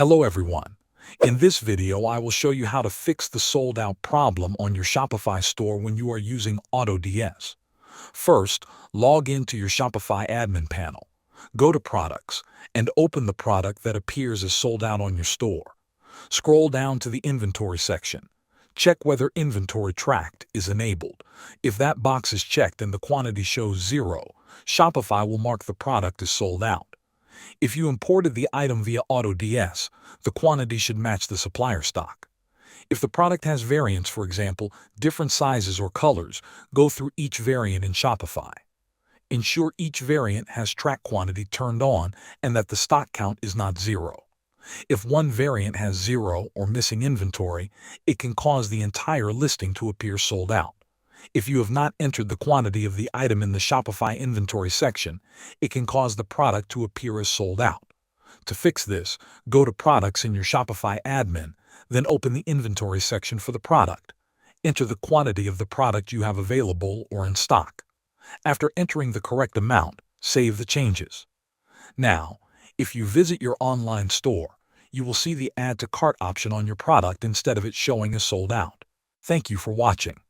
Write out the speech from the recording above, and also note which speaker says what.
Speaker 1: Hello everyone. In this video, I will show you how to fix the sold out problem on your Shopify store when you are using AutoDS. First, log into your Shopify admin panel. Go to Products and open the product that appears as sold out on your store. Scroll down to the Inventory section. Check whether Inventory Tracked is enabled. If that box is checked and the quantity shows 0, Shopify will mark the product as sold out. If you imported the item via AutoDS, the quantity should match the supplier stock. If the product has variants, for example, different sizes or colors, go through each variant in Shopify. Ensure each variant has track quantity turned on and that the stock count is not 0. If one variant has 0 or missing inventory, it can cause the entire listing to appear sold out. If you have not entered the quantity of the item in the Shopify inventory section, it can cause the product to appear as sold out. To fix this, go to Products in your Shopify admin, then open the Inventory section for the product. Enter the quantity of the product you have available or in stock. After entering the correct amount, save the changes. Now, if you visit your online store, you will see the Add to Cart option on your product instead of it showing as sold out. Thank you for watching.